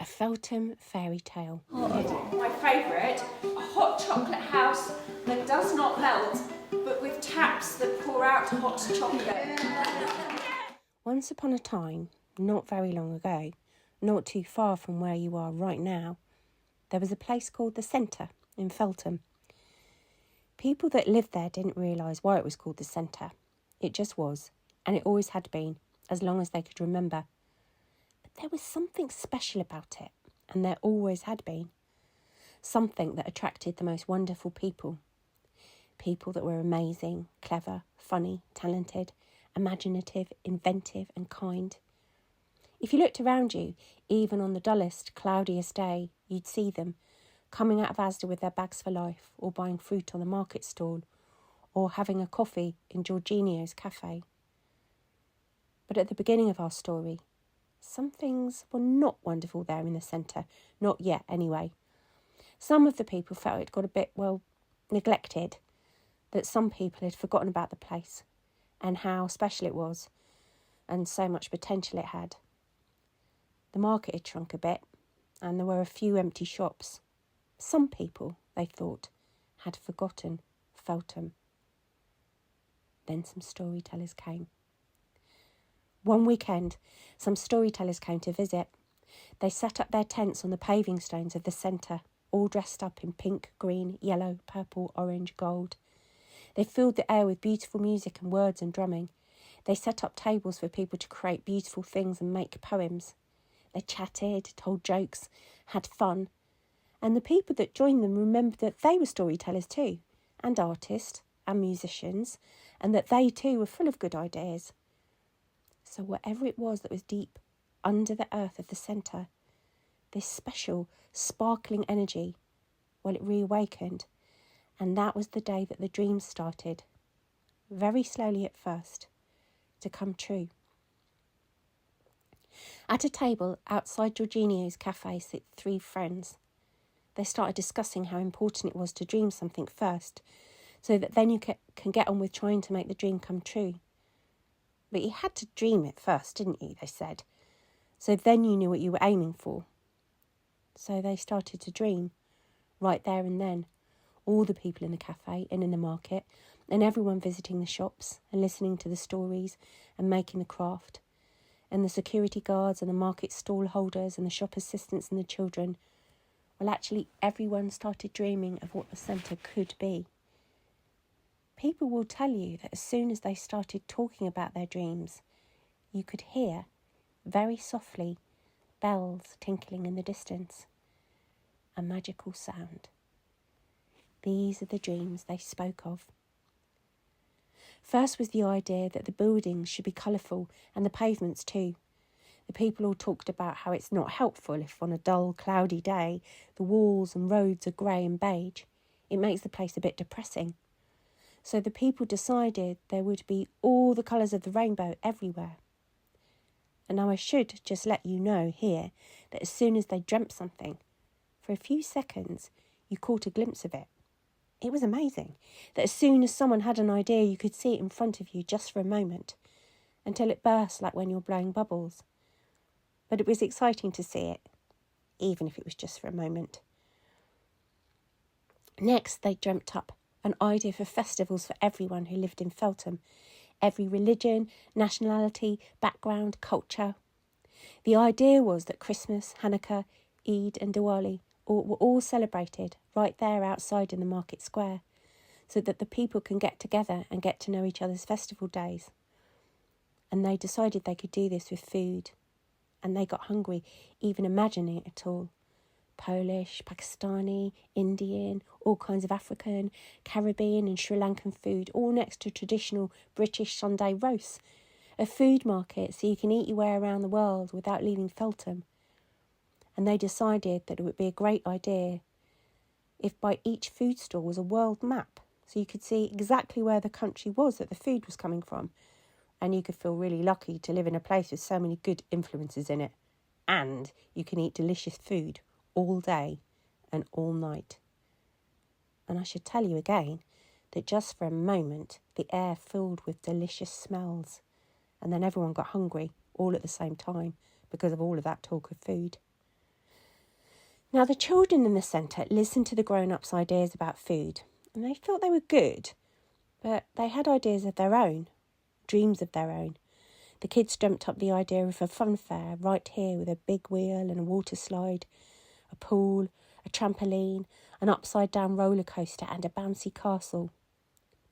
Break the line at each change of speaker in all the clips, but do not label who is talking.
A Feltham fairy tale.
My favourite, a hot chocolate house that does not melt, but with taps that pour out hot chocolate.
Once upon a time, not very long ago, not too far from where you are right now, there was a place called the Centre in Feltham. People that lived there didn't realise why it was called the Centre. It just was, and it always had been, as long as they could remember. But there was something special about it, and there always had been. Something that attracted the most wonderful people. People that were amazing, clever, funny, talented, imaginative, inventive and kind. If you looked around you, even on the dullest, cloudiest day, you'd see them, coming out of Asda with their bags for life, or buying fruit on the market stall, or having a coffee in Jorginho's cafe. But at the beginning of our story, some things were not wonderful there in the centre, not yet anyway. Some of the people felt it got a bit, neglected, that some people had forgotten about the place and how special it was and so much potential it had. The market had shrunk a bit and there were a few empty shops. Some people, they thought, had forgotten Feltham. Then some storytellers came. One weekend, some storytellers came to visit. They set up their tents on the paving stones of the centre, all dressed up in pink, green, yellow, purple, orange, gold. They filled the air with beautiful music and words and drumming. They set up tables for people to create beautiful things and make poems. They chatted, told jokes, had fun. And the people that joined them remembered that they were storytellers too, and artists and musicians, and that they too were full of good ideas. So whatever it was that was deep under the earth of the centre, this special, sparkling energy, it reawakened. And that was the day that the dreams started, very slowly at first, to come true. At a table outside Jorginho's cafe sit three friends. They started discussing how important it was to dream something first, so that then you can get on with trying to make the dream come true. But you had to dream it first, didn't you, they said. So then you knew what you were aiming for. So they started to dream, right there and then. All the people in the cafe and in the market, and everyone visiting the shops and listening to the stories and making the craft, and the security guards and the market stall holders and the shop assistants and the children. Well, actually, everyone started dreaming of what the centre could be. People will tell you that as soon as they started talking about their dreams, you could hear, very softly, bells tinkling in the distance. A magical sound. These are the dreams they spoke of. First was the idea that the buildings should be colourful and the pavements too. The people all talked about how it's not helpful if on a dull, cloudy day the walls and roads are grey and beige. It makes the place a bit depressing. So the people decided there would be all the colours of the rainbow everywhere. And now I should just let you know here that as soon as they dreamt something, for a few seconds you caught a glimpse of it. It was amazing that as soon as someone had an idea, you could see it in front of you just for a moment, until it burst like when you're blowing bubbles. But it was exciting to see it, even if it was just for a moment. Next, they dreamt up an idea for festivals for everyone who lived in Feltham, every religion, nationality, background, culture. The idea was that Christmas, Hanukkah, Eid and Diwali were all celebrated right there outside in the market square, so that the people can get together and get to know each other's festival days. And they decided they could do this with food. And they got hungry, even imagining it at all. Polish, Pakistani, Indian, all kinds of African, Caribbean and Sri Lankan food, all next to traditional British Sunday roasts. A food market so you can eat your way around the world without leaving Feltham. And they decided that it would be a great idea if by each food stall was a world map, so you could see exactly where the country was that the food was coming from. And you could feel really lucky to live in a place with so many good influences in it. And you can eat delicious food all day and all night. And I should tell you again that just for a moment, the air filled with delicious smells. And then everyone got hungry all at the same time because of all of that talk of food. Now, the children in the centre listened to the grown-ups' ideas about food, and they thought they were good, but they had ideas of their own, dreams of their own. The kids dreamt up the idea of a fun fair right here with a big wheel and a water slide, a pool, a trampoline, an upside-down roller coaster and a bouncy castle.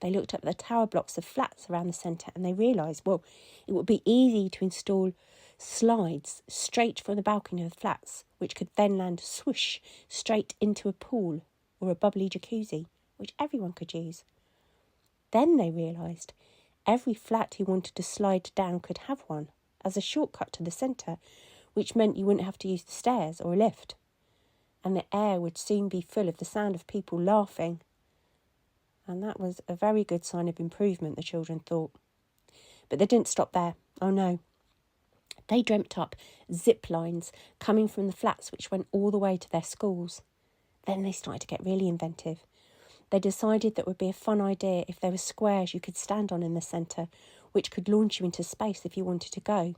They looked up the tower blocks of flats around the centre and they realised, well, it would be easy to install slides straight from the balcony of the flats, which could then land swoosh straight into a pool or a bubbly jacuzzi, which everyone could use. Then they realised every flat who wanted to slide down could have one as a shortcut to the centre, which meant you wouldn't have to use the stairs or a lift. And the air would soon be full of the sound of people laughing. And that was a very good sign of improvement, the children thought. But they didn't stop there. Oh no. They dreamt up zip lines coming from the flats which went all the way to their schools. Then they started to get really inventive. They decided that it would be a fun idea if there were squares you could stand on in the centre, which could launch you into space if you wanted to go.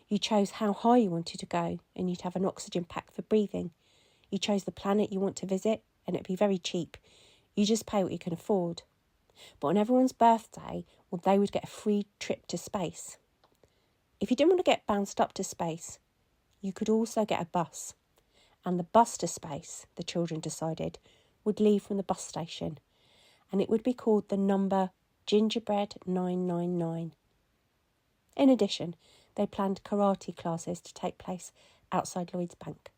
You chose how high you wanted to go, and you'd have an oxygen pack for breathing. You chose the planet you want to visit, and it'd be very cheap. You just pay what you can afford. But on everyone's birthday, well, they would get a free trip to space. If you didn't want to get bounced up to space, you could also get a bus. And the bus to space, the children decided, would leave from the bus station. And it would be called the number Gingerbread 999. In addition, they planned karate classes to take place outside Lloyd's Bank.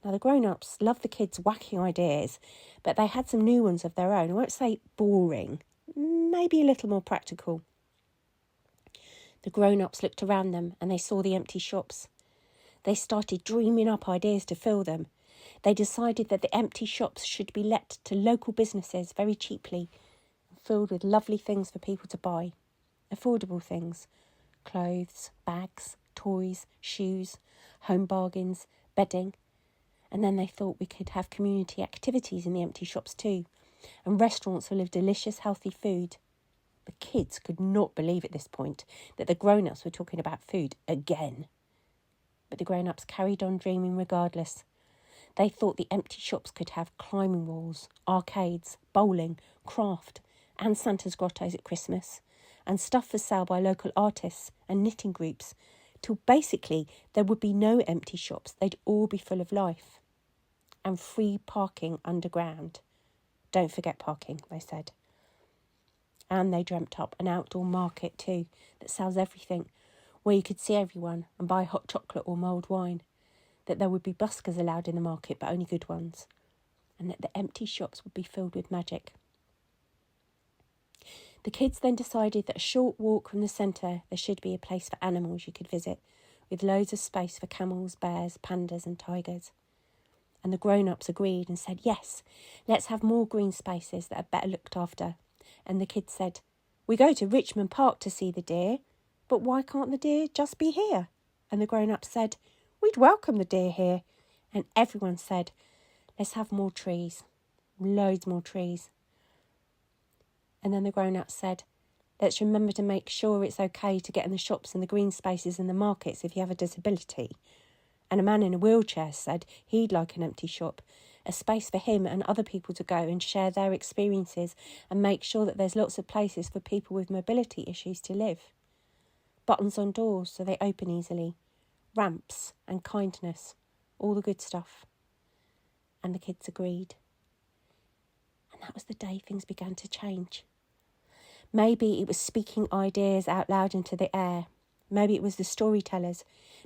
Now, the grown-ups loved the kids' wacky ideas, but they had some new ones of their own. I won't say boring, maybe a little more practical. The grown-ups looked around them and they saw the empty shops. They started dreaming up ideas to fill them. They decided that the empty shops should be let to local businesses very cheaply, filled with lovely things for people to buy. Affordable things, clothes, bags, toys, shoes, home bargains, bedding. And then they thought we could have community activities in the empty shops too, and restaurants full of delicious, healthy food. The kids could not believe at this point that the grown-ups were talking about food again. But the grown-ups carried on dreaming regardless. They thought the empty shops could have climbing walls, arcades, bowling, craft, and Santa's grottos at Christmas, and stuff for sale by local artists and knitting groups, till basically there would be no empty shops. They'd all be full of life. And free parking underground. Don't forget parking, they said. And they dreamt up an outdoor market too that sells everything, where you could see everyone and buy hot chocolate or mulled wine, that there would be buskers allowed in the market but only good ones, and that the empty shops would be filled with magic. The kids then decided that a short walk from the centre there should be a place for animals you could visit, with loads of space for camels, bears, pandas and tigers. And the grown-ups agreed and said, yes, let's have more green spaces that are better looked after. And the kids said, we go to Richmond Park to see the deer, but why can't the deer just be here? And the grown-ups said, we'd welcome the deer here. And everyone said, let's have more trees, loads more trees. And then the grown-ups said, let's remember to make sure it's okay to get in the shops and the green spaces and the markets if you have a disability. And a man in a wheelchair said he'd like an empty shop, a space for him and other people to go and share their experiences and make sure that there's lots of places for people with mobility issues to live. Buttons on doors so they open easily, ramps and kindness, all the good stuff. And the kids agreed. And that was the day things began to change. Maybe it was speaking ideas out loud into the air. Maybe it was the storytellers.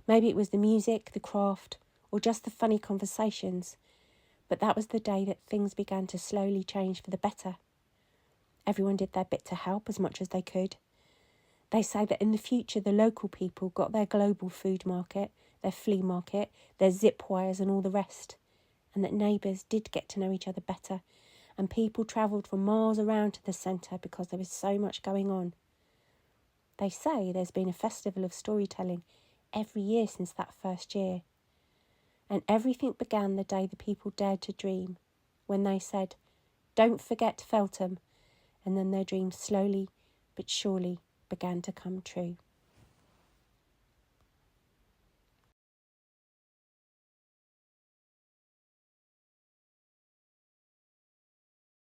Maybe it was the music, the craft, or just the funny conversations. But that was the day that things began to slowly change for the better. Everyone did their bit to help as much as they could. They say that in the future the local people got their global food market, their flea market, their zip wires and all the rest. And that neighbours did get to know each other better. And people travelled from miles around to the centre because there was so much going on. They say there's been a festival of storytelling every year since that first year. And everything began the day the people dared to dream, when they said, don't forget Feltham, and then their dreams slowly but surely began to come true.